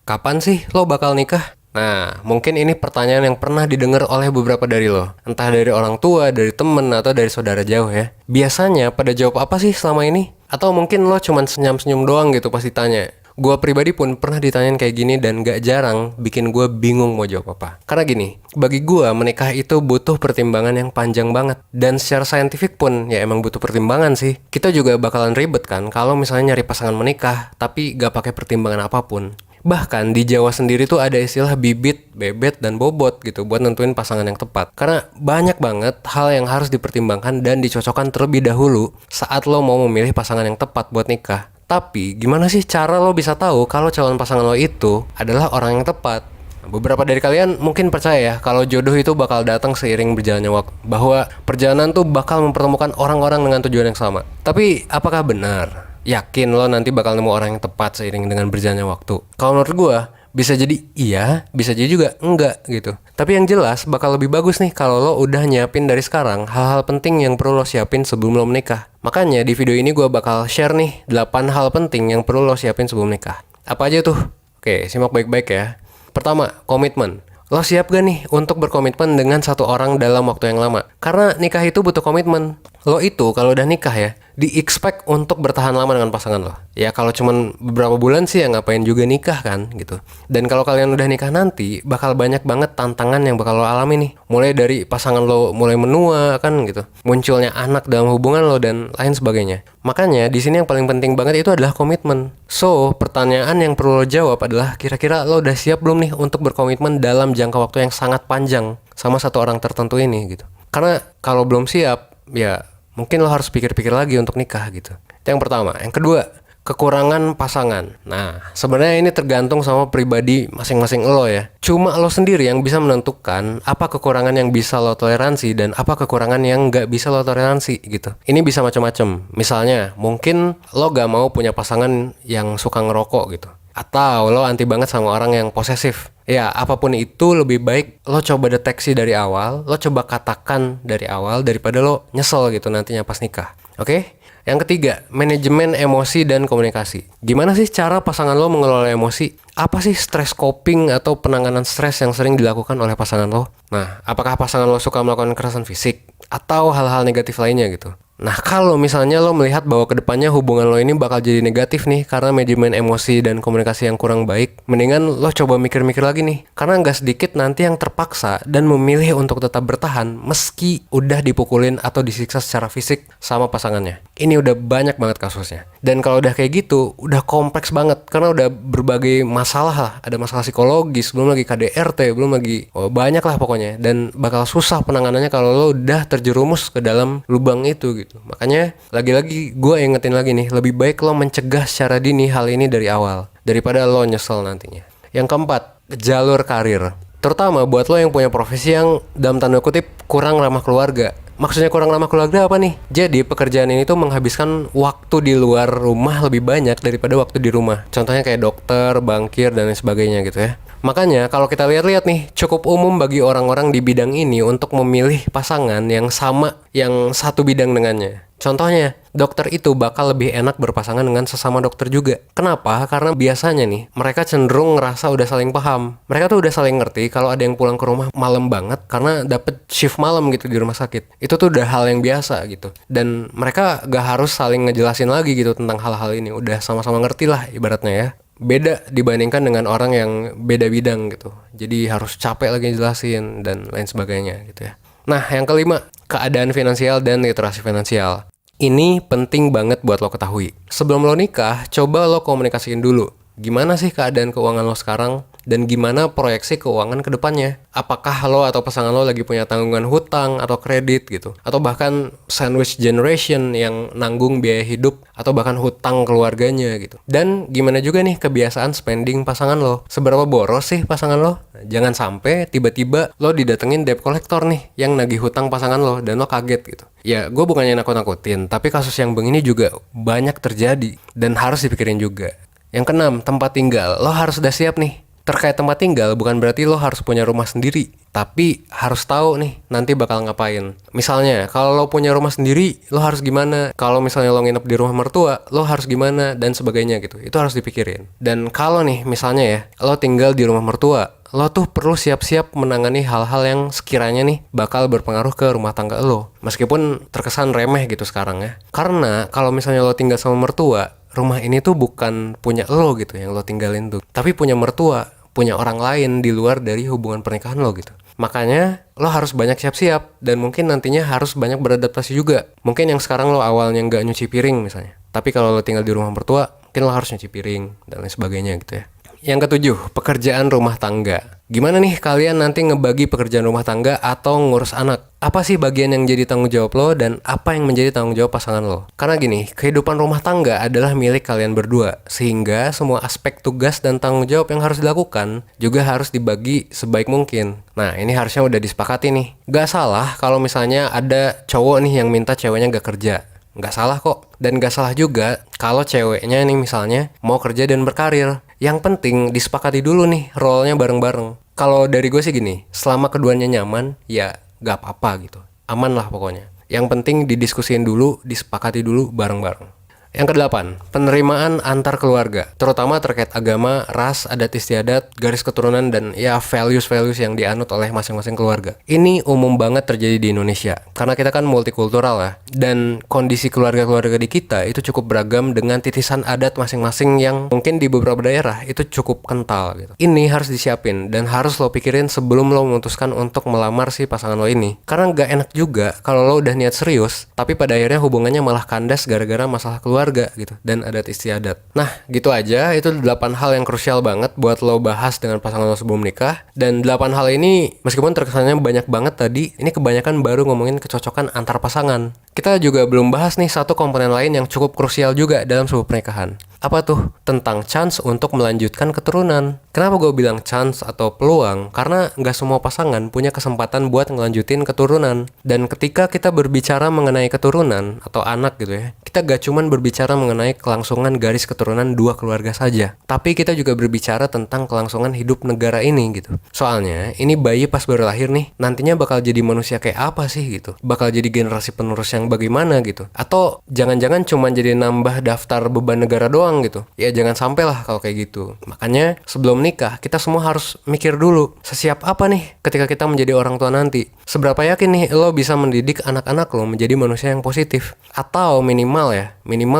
Kapan sih lo bakal nikah? Nah, mungkin ini pertanyaan yang pernah didengar oleh beberapa dari lo. Entah dari orang tua, dari temen, atau dari saudara jauh ya. Biasanya pada jawab apa sih selama ini? Atau mungkin lo cuman senyum-senyum doang gitu pas ditanya. Gua pribadi pun pernah ditanyain kayak gini dan gak jarang bikin gue bingung mau jawab apa. Karena gini, bagi gua menikah itu butuh pertimbangan yang panjang banget. Dan secara saintifik pun ya emang butuh pertimbangan sih. Kita juga bakalan ribet kan kalau misalnya nyari pasangan menikah tapi gak pakai pertimbangan apapun. Bahkan di Jawa sendiri tuh ada istilah bibit, bebet, dan bobot gitu buat nentuin pasangan yang tepat. Karena banyak banget hal yang harus dipertimbangkan dan dicocokkan terlebih dahulu saat lo mau memilih pasangan yang tepat buat nikah. Tapi gimana sih cara lo bisa tahu kalau calon pasangan lo itu adalah orang yang tepat? Beberapa dari kalian mungkin percaya ya kalau jodoh itu bakal datang seiring berjalannya waktu, bahwa perjalanan tuh bakal mempertemukan orang-orang dengan tujuan yang sama. Tapi apakah benar? Yakin lo nanti bakal nemu orang yang tepat seiring dengan berjalannya waktu? Kalau menurut gue bisa jadi iya, bisa jadi juga enggak gitu. Tapi yang jelas bakal lebih bagus nih kalau lo udah nyiapin dari sekarang hal-hal penting yang perlu lo siapin sebelum lo menikah. Makanya di video ini gue bakal share nih 8 hal penting yang perlu lo siapin sebelum nikah. Apa aja tuh? Oke, simak baik-baik ya. Pertama, komitmen. Lo siap gak nih untuk berkomitmen dengan satu orang dalam waktu yang lama? Karena nikah itu butuh komitmen. Lo itu kalau udah nikah ya, di-expect untuk bertahan lama dengan pasangan lo. Ya kalau cuman beberapa bulan sih ya ngapain juga nikah kan gitu. Dan kalau kalian udah nikah nanti, bakal banyak banget tantangan yang bakal lo alami nih. Mulai dari pasangan lo mulai menua kan gitu. Munculnya anak dalam hubungan lo dan lain sebagainya. Makanya di sini yang paling penting banget itu adalah komitmen. So, pertanyaan yang perlu lo jawab adalah kira-kira lo udah siap belum nih untuk berkomitmen dalam jangka waktu yang sangat panjang sama satu orang tertentu ini gitu. Karena kalau belum siap, ya mungkin lo harus pikir-pikir lagi untuk nikah gitu. Itu yang pertama. Yang kedua, kekurangan pasangan. Nah, sebenarnya ini tergantung sama pribadi masing-masing lo ya. Cuma lo sendiri yang bisa menentukan apa kekurangan yang bisa lo toleransi dan apa kekurangan yang nggak bisa lo toleransi gitu. Ini bisa macam-macam. Misalnya, mungkin lo gak mau punya pasangan yang suka ngerokok gitu. Atau lo anti banget sama orang yang posesif. Ya, apapun itu lebih baik lo coba deteksi dari awal, lo coba katakan dari awal daripada lo nyesel gitu nantinya pas nikah. Oke? Yang ketiga, manajemen emosi dan komunikasi. Gimana sih cara pasangan lo mengelola emosi? Apa sih stress coping atau penanganan stres yang sering dilakukan oleh pasangan lo? Nah, apakah pasangan lo suka melakukan kekerasan fisik atau hal-hal negatif lainnya gitu? Nah, kalau misalnya lo melihat bahwa kedepannya hubungan lo ini bakal jadi negatif nih karena manajemen emosi dan komunikasi yang kurang baik, mendingan lo coba mikir-mikir lagi nih. Karena nggak sedikit nanti yang terpaksa dan memilih untuk tetap bertahan meski udah dipukulin atau disiksa secara fisik sama pasangannya. Ini udah banyak banget kasusnya. Dan kalau udah kayak gitu, udah kompleks banget karena udah berbagai masalah lah. Ada masalah psikologis, belum lagi KDRT, belum lagi banyak lah pokoknya. Dan bakal susah penanganannya kalau lo udah terjerumus ke dalam lubang itu gitu. Makanya lagi-lagi gue ingetin lagi nih, lebih baik lo mencegah secara dini hal ini dari awal daripada lo nyesel nantinya. Yang keempat, jalur karir. Terutama buat lo yang punya profesi yang dalam tanda kutip kurang ramah keluarga. Maksudnya kurang ramah keluarga apa nih? Jadi pekerjaan ini tuh menghabiskan waktu di luar rumah lebih banyak daripada waktu di rumah. Contohnya kayak dokter, bankir, dan lain sebagainya gitu ya. Makanya kalau kita lihat-lihat nih, cukup umum bagi orang-orang di bidang ini untuk memilih pasangan yang sama, yang satu bidang dengannya. Contohnya, dokter itu bakal lebih enak berpasangan dengan sesama dokter juga. Kenapa? Karena biasanya nih, mereka cenderung ngerasa udah saling paham. Mereka tuh udah saling ngerti kalau ada yang pulang ke rumah malam banget karena dapet shift malam gitu di rumah sakit. Itu tuh udah hal yang biasa gitu. Dan mereka gak harus saling ngejelasin lagi gitu tentang hal-hal ini. Udah sama-sama ngerti lah ibaratnya ya. Beda dibandingkan dengan orang yang beda bidang gitu. Jadi harus capek lagi jelasin dan lain sebagainya gitu ya. Nah, yang kelima, keadaan finansial dan literasi finansial. Ini penting banget buat lo ketahui. Sebelum lo nikah, coba lo komunikasiin dulu. Gimana sih keadaan keuangan lo sekarang? Dan gimana proyeksi keuangan ke depannya? Apakah lo atau pasangan lo lagi punya tanggungan hutang atau kredit gitu? Atau bahkan sandwich generation yang nanggung biaya hidup atau bahkan hutang keluarganya gitu. Dan gimana juga nih kebiasaan spending pasangan lo? Seberapa boros sih pasangan lo? Jangan sampai tiba-tiba lo didatengin debt collector nih yang nagih hutang pasangan lo dan lo kaget gitu. Ya, gue bukannya nakut-nakutin, tapi kasus yang begini juga banyak terjadi dan harus dipikirin juga. Yang keenam, tempat tinggal. Lo harus udah siap nih. Terkait tempat tinggal bukan berarti lo harus punya rumah sendiri, tapi harus tahu nih nanti bakal ngapain. Misalnya, kalau lo punya rumah sendiri, lo harus gimana? Kalau misalnya lo nginep di rumah mertua, lo harus gimana dan sebagainya gitu. Itu harus dipikirin. Dan kalau nih misalnya ya, lo tinggal di rumah mertua, lo tuh perlu siap-siap menangani hal-hal yang sekiranya nih bakal berpengaruh ke rumah tangga lo. Meskipun terkesan remeh gitu sekarang ya. Karena kalau misalnya lo tinggal sama mertua, rumah ini tuh bukan punya lo gitu yang lo tinggalin tuh, tapi punya mertua, punya orang lain di luar dari hubungan pernikahan lo gitu. Makanya lo harus banyak siap-siap dan mungkin nantinya harus banyak beradaptasi juga. Mungkin yang sekarang lo awalnya nggak nyuci piring misalnya, tapi kalau lo tinggal di rumah mertua, mungkin lo harus nyuci piring dan lain sebagainya gitu ya. Yang ketujuh, pekerjaan rumah tangga. Gimana nih kalian nanti ngebagi pekerjaan rumah tangga atau ngurus anak? Apa sih bagian yang jadi tanggung jawab lo dan apa yang menjadi tanggung jawab pasangan lo? Karena gini, kehidupan rumah tangga adalah milik kalian berdua, sehingga semua aspek tugas dan tanggung jawab yang harus dilakukan juga harus dibagi sebaik mungkin. Nah, ini harusnya udah disepakati nih. Gak salah kalau misalnya ada cowok nih yang minta ceweknya gak kerja. Nggak salah kok. Dan nggak salah juga kalau ceweknya nih misalnya mau kerja dan berkarir. Yang penting disepakati dulu nih role-nya bareng-bareng. Kalau dari gue sih gini, selama keduanya nyaman, ya nggak apa-apa gitu. Aman lah pokoknya. Yang penting didiskusiin dulu, disepakati dulu bareng-bareng. Yang kedelapan, penerimaan antar keluarga, terutama terkait agama, ras, adat istiadat, garis keturunan, dan ya values-values yang dianut oleh masing-masing keluarga. Ini umum banget terjadi di Indonesia, karena kita kan multikultural ya, dan kondisi keluarga-keluarga di kita itu cukup beragam dengan titisan adat masing-masing yang mungkin di beberapa daerah itu cukup kental gitu. Ini harus disiapin dan harus lo pikirin sebelum lo memutuskan untuk melamar si pasangan lo ini. Karena nggak enak juga kalau lo udah niat serius, tapi pada akhirnya hubungannya malah kandas gara-gara masalah keluarga gitu dan adat istiadat. Nah, gitu aja. Itu 8 hal yang krusial banget buat lo bahas dengan pasangan lo sebelum nikah. Dan 8 hal ini meskipun terkesannya banyak banget tadi, ini kebanyakan baru ngomongin kecocokan antar pasangan. Kita juga belum bahas nih satu komponen lain yang cukup krusial juga dalam sebuah pernikahan. Apa tuh? Tentang chance untuk melanjutkan keturunan. Kenapa gue bilang chance atau peluang? Karena nggak semua pasangan punya kesempatan buat ngelanjutin keturunan. Dan ketika kita berbicara mengenai keturunan atau anak gitu ya, kita gak cuman berbicara mengenai kelangsungan garis keturunan dua keluarga saja, tapi kita juga berbicara tentang kelangsungan hidup negara ini gitu. Soalnya ini bayi pas baru lahir nih, nantinya bakal jadi manusia kayak apa sih gitu? Bakal jadi generasi penerus yang bagaimana gitu? Atau jangan-jangan cuma jadi nambah daftar beban negara doang gitu? Ya jangan sampai lah kalau kayak gitu. Makanya sebelum nikah kita semua harus mikir dulu, sesiap apa nih ketika kita menjadi orang tua nanti? Seberapa yakin nih lo bisa mendidik anak-anak lo menjadi manusia yang positif? Atau minimal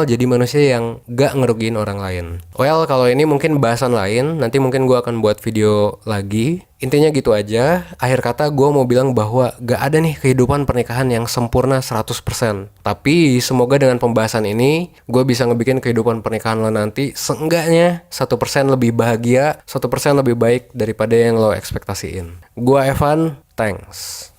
jadi manusia yang gak ngerugiin orang lain. Well, kalau ini mungkin bahasan lain, nanti mungkin gue akan buat video lagi. Intinya gitu aja. Akhir kata gue mau bilang bahwa gak ada nih kehidupan pernikahan yang sempurna 100%. Tapi semoga dengan pembahasan ini gue bisa ngebikin kehidupan pernikahan lo nanti seenggaknya 1% lebih bahagia, 1% lebih baik daripada yang lo ekspektasiin. Gue Evan, thanks.